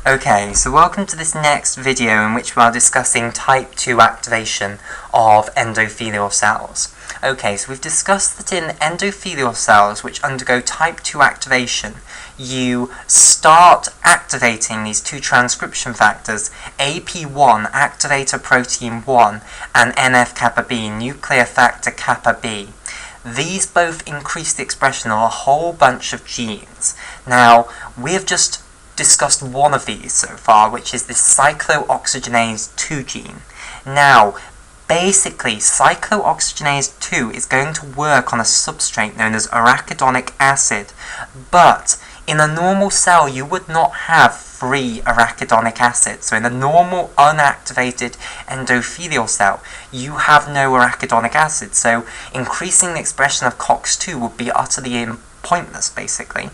Okay, so welcome to this next video in which we are discussing type 2 activation of endothelial cells. Okay, so we've discussed that in endothelial cells which undergo type 2 activation, you start activating these two transcription factors, AP1, activator protein 1, and NF-kappa B, nuclear factor kappa B. These both increase the expression of a whole bunch of genes. Now, we have just discussed one of these so far, which is the cyclooxygenase 2 gene. Now, basically, cyclooxygenase 2 is going to work on a substrate known as arachidonic acid, but in a normal cell you would not have free arachidonic acid. So in a normal unactivated endothelial cell, you have no arachidonic acid, so increasing the expression of COX-2 would be utterly pointless, basically.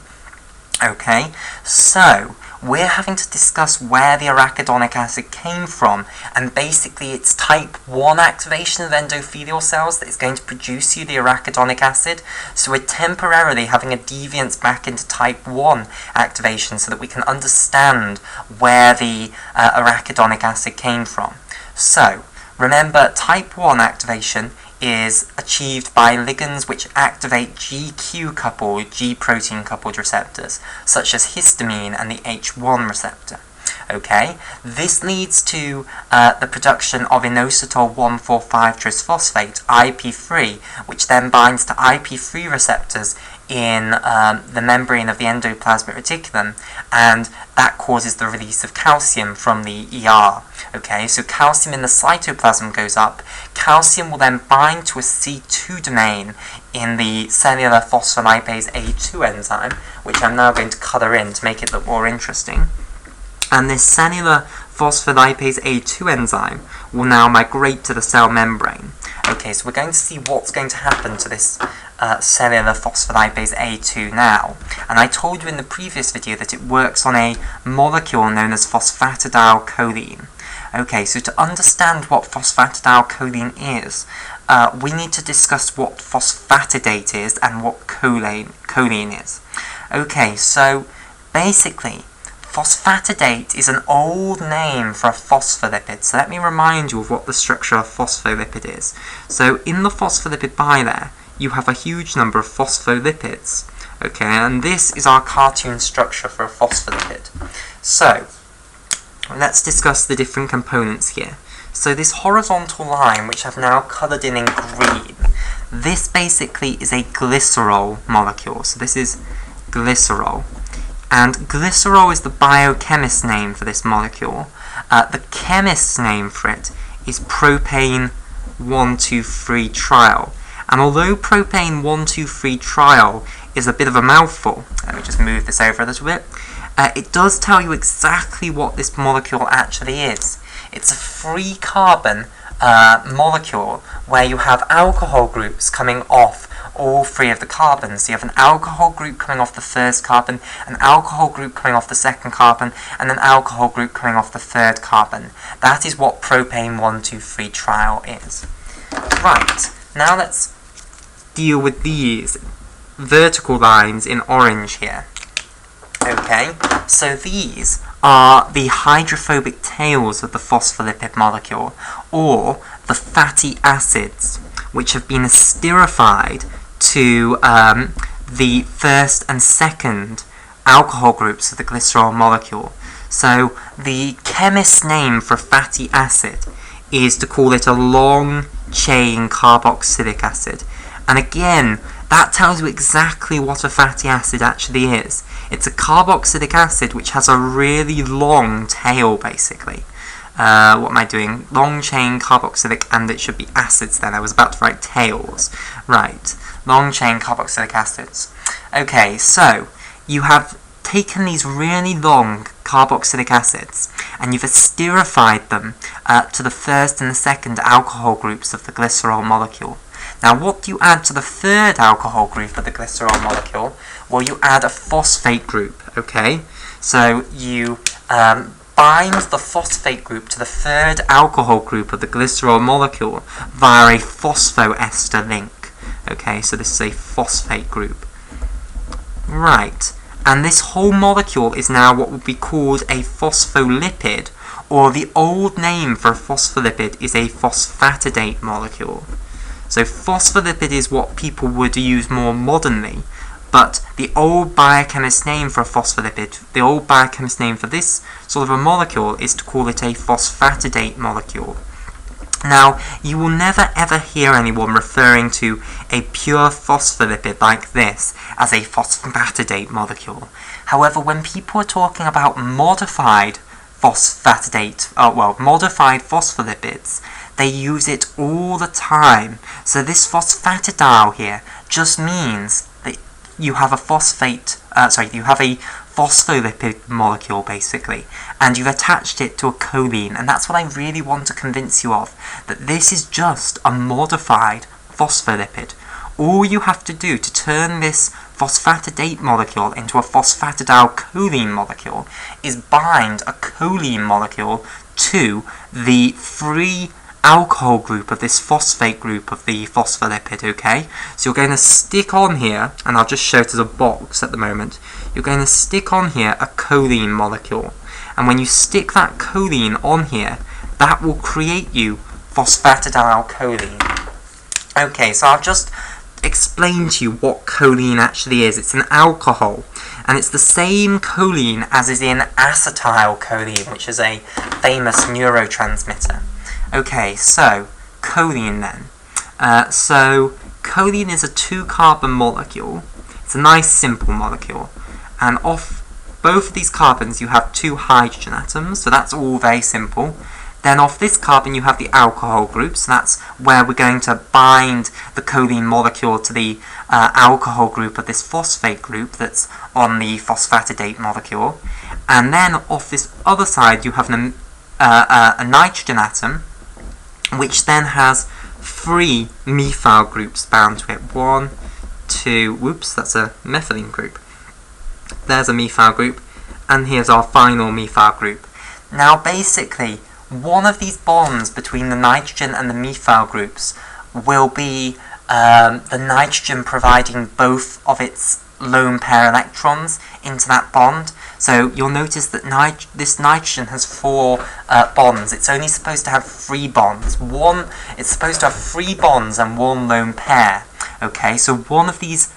Okay, so we're having to discuss where the arachidonic acid came from, and basically it's type 1 activation of endothelial cells that is going to produce you the arachidonic acid, so we're temporarily having a deviance back into type 1 activation so that we can understand where the arachidonic acid came from. So, remember, type 1 activation is achieved by ligands which activate GQ-coupled, G-protein coupled receptors, such as histamine and the H1 receptor. Okay, this leads to the production of inositol 1,4,5-trisphosphate, IP3, which then binds to IP3 receptors in the membrane of the endoplasmic reticulum, and that causes the release of calcium from the ER. Okay, so calcium in the cytoplasm goes up. Calcium will then bind to a C2 domain in the cellular phospholipase A2 enzyme, which I'm now going to colour in to make it look more interesting. And this cellular phospholipase A2 enzyme will now migrate to the cell membrane. Okay, so we're going to see what's going to happen to this cellular phospholipase A2 now. And I told you in the previous video that it works on a molecule known as phosphatidylcholine. Okay, so to understand what phosphatidylcholine is, we need to discuss what phosphatidate is and what choline is. Okay, so basically, phosphatidate is an old name for a phospholipid. So let me remind you of what the structure of phospholipid is. So in the phospholipid bilayer, you have a huge number of phospholipids. Okay, and this is our cartoon structure for a phospholipid. So let's discuss the different components here. So this horizontal line, which I've now coloured in green, this basically is a glycerol molecule. So this is glycerol. And glycerol is the biochemist's name for this molecule. The chemist's name for it is propane 1,2,3-triol. And although propane 1,2,3-triol is a bit of a mouthful, let me just move this over a little bit, it does tell you exactly what this molecule actually is. It's a free carbon molecule where you have alcohol groups coming off all three of the carbons. So you have an alcohol group coming off the first carbon, an alcohol group coming off the second carbon, and an alcohol group coming off the third carbon. That is what propane 1,2,3-triol is. Right, now let's deal with these vertical lines in orange here. Okay, so these are the hydrophobic tails of the phospholipid molecule, or the fatty acids, which have been esterified to the first and second alcohol groups of the glycerol molecule. So the chemist's name for fatty acid is to call it a long-chain carboxylic acid. And again, that tells you exactly what a fatty acid actually is. It's a carboxylic acid which has a really long tail, basically. What am I doing? Long chain carboxylic, and it should be acids then. I was about to write tails. Right. Long chain carboxylic acids. Okay, so you have taken these really long carboxylic acids and you've esterified them to the first and the second alcohol groups of the glycerol molecule. Now, what do you add to the third alcohol group of the glycerol molecule? Well, you add a phosphate group, okay? So you bind the phosphate group to the third alcohol group of the glycerol molecule via a phosphoester link. Okay, so this is a phosphate group. Right, And this whole molecule is now what would be called a phospholipid, or the old name for a phospholipid is a phosphatidate molecule. So phospholipid is what people would use more modernly, but the old biochemist name for a phospholipid, the old biochemist name for this sort of a molecule is to call it a phosphatidate molecule. Now, you will never ever hear anyone referring to a pure phospholipid like this as a phosphatidate molecule. However, when people are talking about modified modified phospholipids, they use it all the time. So this phosphatidyl here just means that you have a you have a phospholipid molecule basically, and you've attached it to a choline, and that's what I really want to convince you of, that this is just a modified phospholipid. All you have to do to turn this phosphatidate molecule into a phosphatidyl choline molecule is bind a choline molecule to the free alcohol group of this phosphate group of the phospholipid, okay? So you're going to stick on here, and I'll just show it as a box at the moment, you're going to stick on here a choline molecule. And when you stick that choline on here, that will create you phosphatidyl choline. Okay, so I've just explained to you what choline actually is. It's an alcohol, and it's the same choline as is in acetylcholine, which is a famous neurotransmitter. Okay, so choline then. So choline is a 2-carbon molecule. It's a nice simple molecule, and off both of these carbons you have 2 hydrogen atoms, so that's all very simple. Then off this carbon you have the alcohol group, so that's where we're going to bind the choline molecule to the alcohol group of this phosphate group that's on the phosphatidate molecule. And then off this other side you have a nitrogen atom, which then has 3 methyl groups bound to it. 1, 2, whoops, that's a methylene group. There's a methyl group, and here's our final methyl group. Now basically, one of these bonds between the nitrogen and the methyl groups will be the nitrogen providing both of its lone pair electrons into that bond. So you'll notice that this nitrogen has 4 bonds. It's only supposed to have 3 bonds. It's supposed to have 3 bonds and 1 lone pair. Okay, so one of these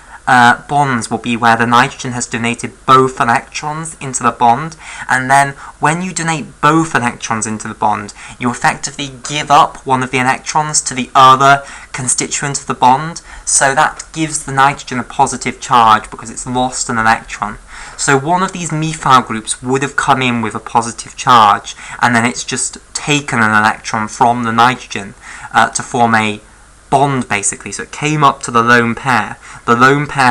bonds will be where the nitrogen has donated both electrons into the bond, and then when you donate both electrons into the bond, you effectively give up one of the electrons to the other constituent of the bond, so that gives the nitrogen a positive charge because it's lost an electron. So one of these methyl groups would have come in with a positive charge, and then it's just taken an electron from the nitrogen to form a bond basically. So it came up to the lone pair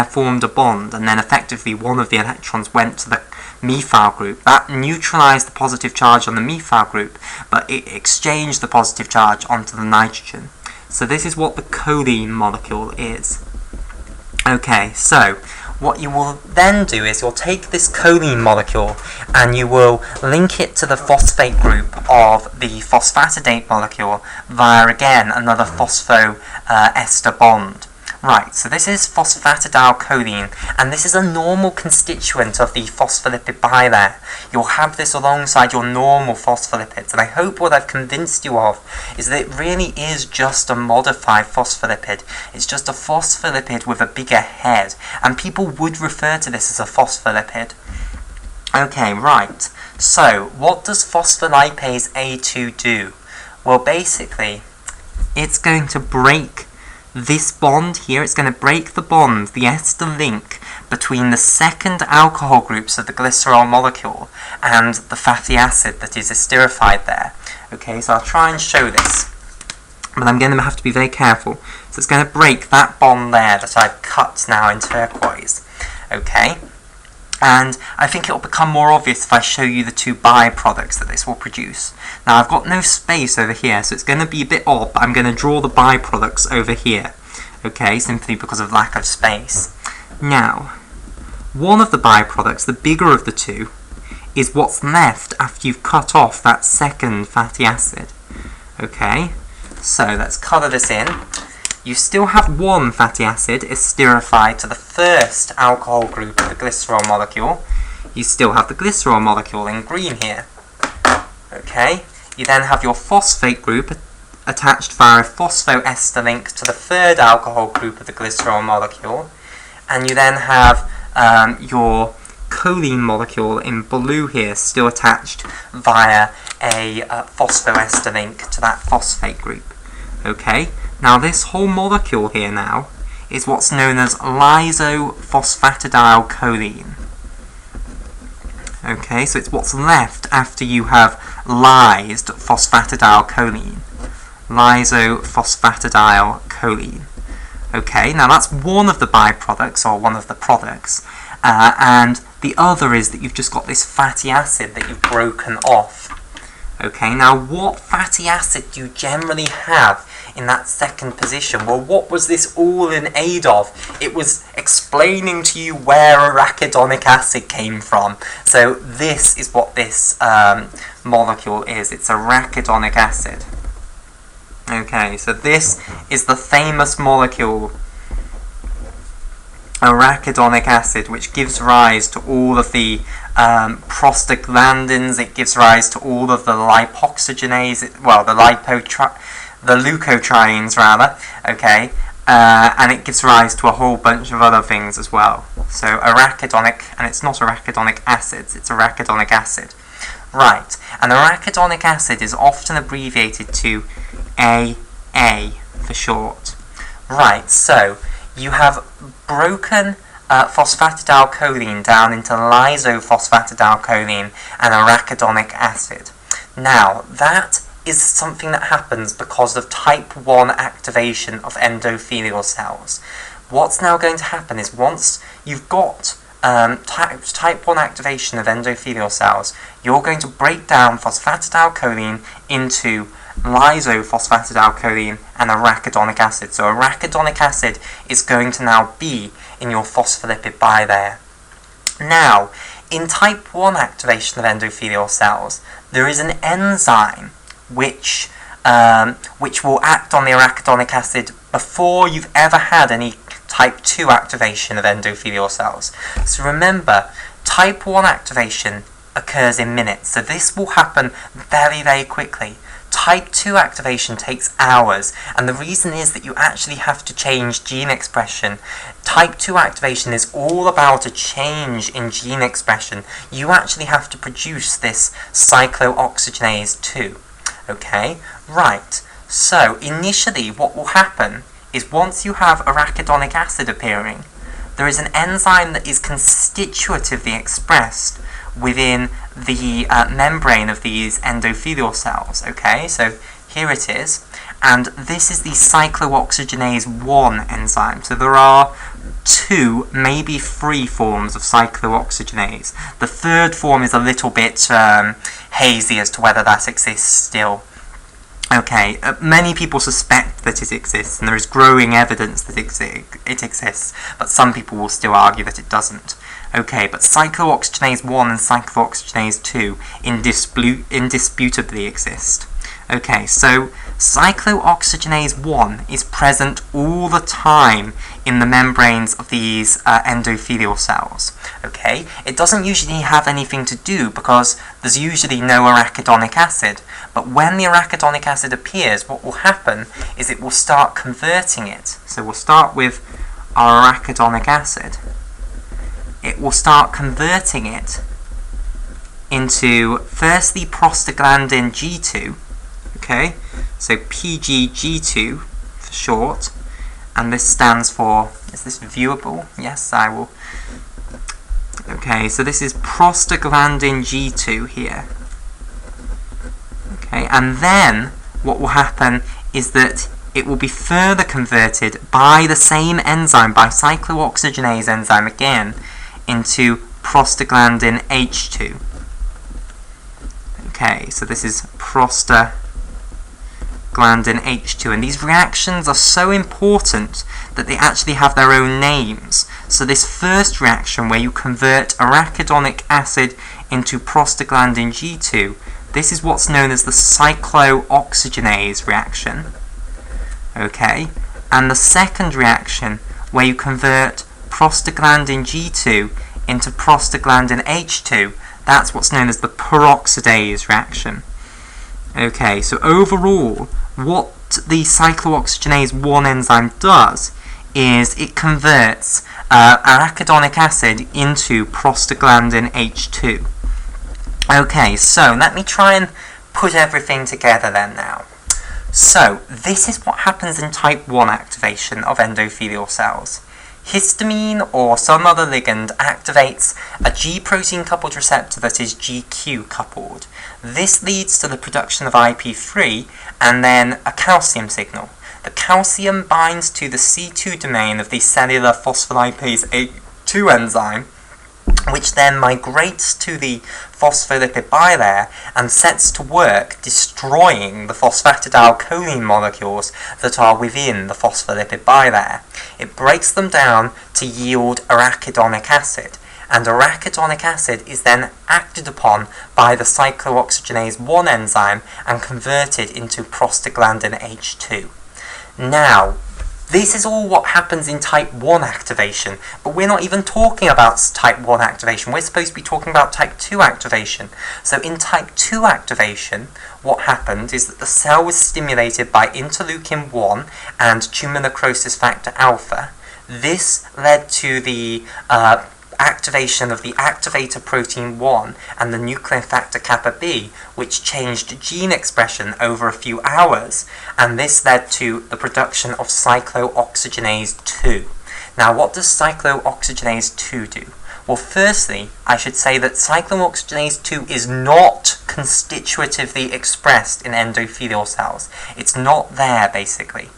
formed a bond, and then effectively one of the electrons went to the methyl group. That neutralized the positive charge on the methyl group, but it exchanged the positive charge onto the nitrogen. So this is what the choline molecule is. Okay, so what you will then do is you'll take this choline molecule and you will link it to the phosphate group of the phosphatidate molecule via, again, another phosphoester bond. Right, so this is phosphatidyl choline, and this is a normal constituent of the phospholipid bilayer. You'll have this alongside your normal phospholipids, and I hope what I've convinced you of is that it really is just a modified phospholipid. It's just a phospholipid with a bigger head, and people would refer to this as a phospholipid. Okay, right, so what does phospholipase A2 do? Well, basically, it's going to break this bond here. It's going to break the bond, the ester link, between the second alcohol groups of the glycerol molecule and the fatty acid that is esterified there. Okay, so I'll try and show this, but I'm going to have to be very careful. So it's going to break that bond there that I've cut now in turquoise. Okay, and I think it will become more obvious if I show you the 2 byproducts that this will produce. Now I've got no space over here, so it's going to be a bit odd, but I'm going to draw the byproducts over here, okay, simply because of lack of space. Now, one of the byproducts, the bigger of the 2, is what's left after you've cut off that second fatty acid. Okay, so let's colour this in. you still have one fatty acid esterified to the first alcohol group of the glycerol molecule. You still have the glycerol molecule in green here. Okay, you then have your phosphate group attached via a phosphoester link to the third alcohol group of the glycerol molecule, and you then have your choline molecule in blue here still attached via a phosphoester link to that phosphate group. Okay, now this whole molecule here now is what's known as lysophosphatidyl-choline. Okay, so it's what's left after you have lysed phosphatidyl-choline. Lysophosphatidyl-choline. Okay, now that's one of the byproducts, or one of the products, and the other is that you've just got this fatty acid that you've broken off. Okay, now what fatty acid do you generally have in that second position? Well, what was this all in aid of? It was explaining to you where arachidonic acid came from. So this is what this molecule is. It's arachidonic acid. Okay, so this is the famous molecule, arachidonic acid, which gives rise to all of the prostaglandins. It gives rise to all of the lipoxygenase, well, the leukotrienes rather, okay, and it gives rise to a whole bunch of other things as well. So arachidonic, and it's not arachidonic acids, it's arachidonic acid. Right, and arachidonic acid is often abbreviated to AA for short. Right, so you have broken phosphatidylcholine down into lysophosphatidyl-choline and arachidonic acid. Now, that is something that happens because of type 1 activation of endothelial cells. What's now going to happen is once you've got type 1 activation of endothelial cells, you're going to break down phosphatidylcholine into lysophosphatidyl-choline and arachidonic acid. So arachidonic acid is going to now be in your phospholipid bilayer. Now, in type 1 activation of endothelial cells, there is an enzyme which will act on the arachidonic acid before you've ever had any type 2 activation of endothelial cells. So remember, type 1 activation occurs in minutes, so this will happen very, very quickly. Type 2 activation takes hours, and the reason is that you actually have to change gene expression. Type 2 activation is all about a change in gene expression. You actually have to produce this cyclooxygenase 2. Okay, right. So initially what will happen is once you have arachidonic acid appearing, there is an enzyme that is constitutively expressed within the membrane of these endothelial cells. Okay, so here it is, and this is the cyclooxygenase 1 enzyme. So there are 2, maybe 3 forms of cyclooxygenase. The third form is a little bit hazy as to whether that exists still. Okay, many people suspect that it exists, and there is growing evidence that it exists, but some people will still argue that it doesn't. Okay, but cyclooxygenase 1 and cyclooxygenase 2 indisputably exist. Okay, so cyclooxygenase 1 is present all the time in the membranes of these endothelial cells. Okay, it doesn't usually have anything to do because there's usually no arachidonic acid, but when the arachidonic acid appears, what will happen is it will start converting it. So we'll start with our arachidonic acid. It will start converting it into firstly prostaglandin G2, okay, so PGG2 for short, and this stands for, is this viewable? Yes, I will. Okay, so this is prostaglandin G2 here. Okay, and then what will happen is that it will be further converted by the same enzyme, by cyclooxygenase enzyme again, into prostaglandin H2. Okay, so this is prostaglandin H2, and these reactions are so important that they actually have their own names. So this first reaction where you convert arachidonic acid into prostaglandin G2, this is what's known as the cyclooxygenase reaction. Okay, and the second reaction, where you convert prostaglandin G2 into prostaglandin H2, that's what's known as the peroxidase reaction. Okay, so overall, what the cyclooxygenase 1 enzyme does is it converts arachidonic acid into prostaglandin H2. Okay, so let me try and put everything together then now. So, this is what happens in type 1 activation of endothelial cells. Histamine or some other ligand activates a G protein coupled receptor that is GQ coupled. This leads to the production of IP3 and then a calcium signal. The calcium binds to the C2 domain of the cellular phospholipase A2 enzyme, which then migrates to the phospholipid bilayer and sets to work destroying the phosphatidylcholine molecules that are within the phospholipid bilayer. It breaks them down to yield arachidonic acid, and arachidonic acid is then acted upon by the cyclooxygenase 1 enzyme and converted into prostaglandin H2. Now, this is all what happens in type 1 activation, but we're not even talking about type 1 activation. We're supposed to be talking about type 2 activation. So in type 2 activation, what happened is that the cell was stimulated by interleukin 1 and tumor necrosis factor alpha. This led to the activation of the activator protein 1 and the nuclear factor kappa B, which changed gene expression over a few hours, and this led to the production of cyclooxygenase 2. Now, what does cyclooxygenase 2 do? Well, firstly, I should say that cyclooxygenase 2 is not constitutively expressed in endothelial cells. It's not there, basically.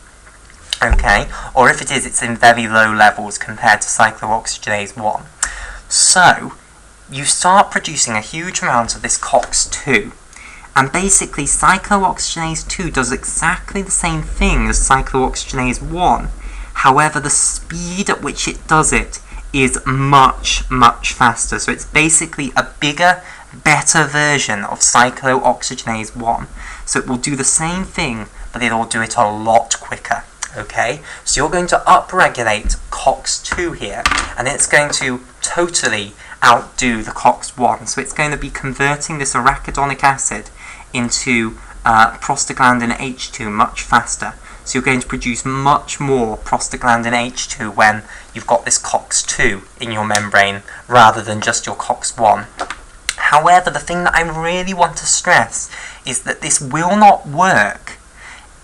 Okay, or if it is, it's in very low levels compared to cyclooxygenase 1. So, you start producing a huge amount of this COX-2, and basically cyclooxygenase 2 does exactly the same thing as cyclooxygenase 1. However, the speed at which it does it is much, much faster. So it's basically a bigger, better version of cyclooxygenase 1. So it will do the same thing, but it'll do it a lot quicker. Okay, so you're going to upregulate COX-2 here, and it's going to totally outdo the COX-1. So it's going to be converting this arachidonic acid into prostaglandin H2 much faster. So you're going to produce much more prostaglandin H2 when you've got this COX-2 in your membrane rather than just your COX-1. However, the thing that I really want to stress is that this will not work.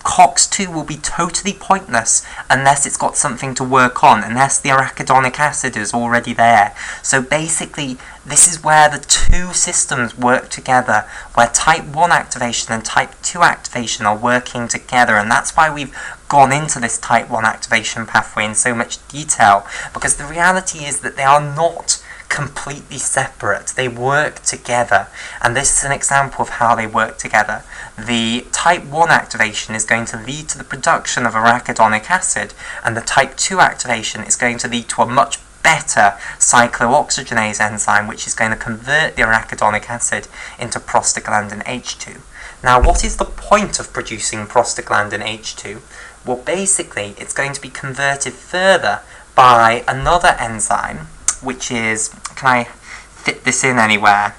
COX-2 will be totally pointless unless it's got something to work on, unless the arachidonic acid is already there. So basically, this is where the two systems work together, where type 1 activation and type 2 activation are working together, and that's why we've gone into this type 1 activation pathway in so much detail, because the reality is that they are not completely separate. They work together, and this is an example of how they work together. The type 1 activation is going to lead to the production of arachidonic acid, and the type 2 activation is going to lead to a much better cyclooxygenase enzyme, which is going to convert the arachidonic acid into prostaglandin H2. Now, what is the point of producing prostaglandin H2? Well, basically, it's going to be converted further by another enzyme, which is, can I fit this in anywhere?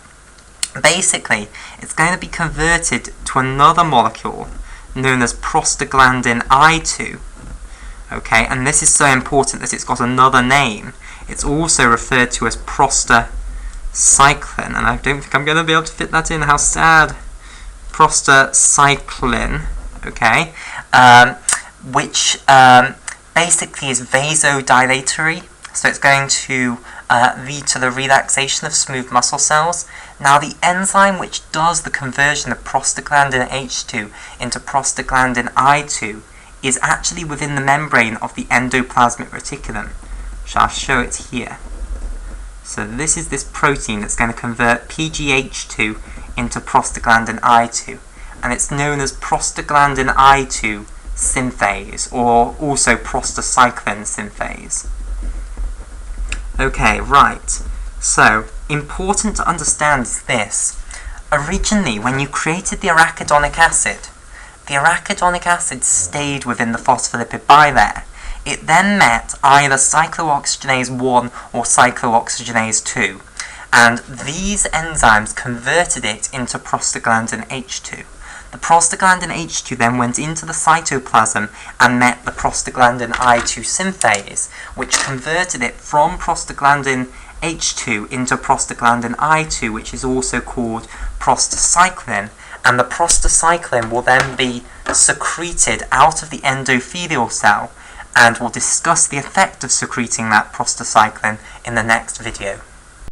Basically, it's going to be converted to another molecule known as prostaglandin I2. Okay, and this is so important that it's got another name. It's also referred to as prostacyclin, and I don't think I'm going to be able to fit that in, how sad. Prostacyclin, okay, which basically is vasodilatory. So it's going to lead to the relaxation of smooth muscle cells. Now, the enzyme which does the conversion of prostaglandin H2 into prostaglandin I2 is actually within the membrane of the endoplasmic reticulum. So I'll show it here. So this is this protein that's going to convert PGH2 into prostaglandin I2, and it's known as prostaglandin I2 synthase, or also prostacyclin synthase. Okay, right. So, important to understand is this. Originally, when you created the arachidonic acid stayed within the phospholipid bilayer. It then met either cyclooxygenase 1 or cyclooxygenase 2, and these enzymes converted it into prostaglandin H2. The prostaglandin H2 then went into the cytoplasm and met the prostaglandin I2 synthase, which converted it from prostaglandin H2 into prostaglandin I2, which is also called prostacyclin, and the prostacyclin will then be secreted out of the endothelial cell, and we'll discuss the effect of secreting that prostacyclin in the next video.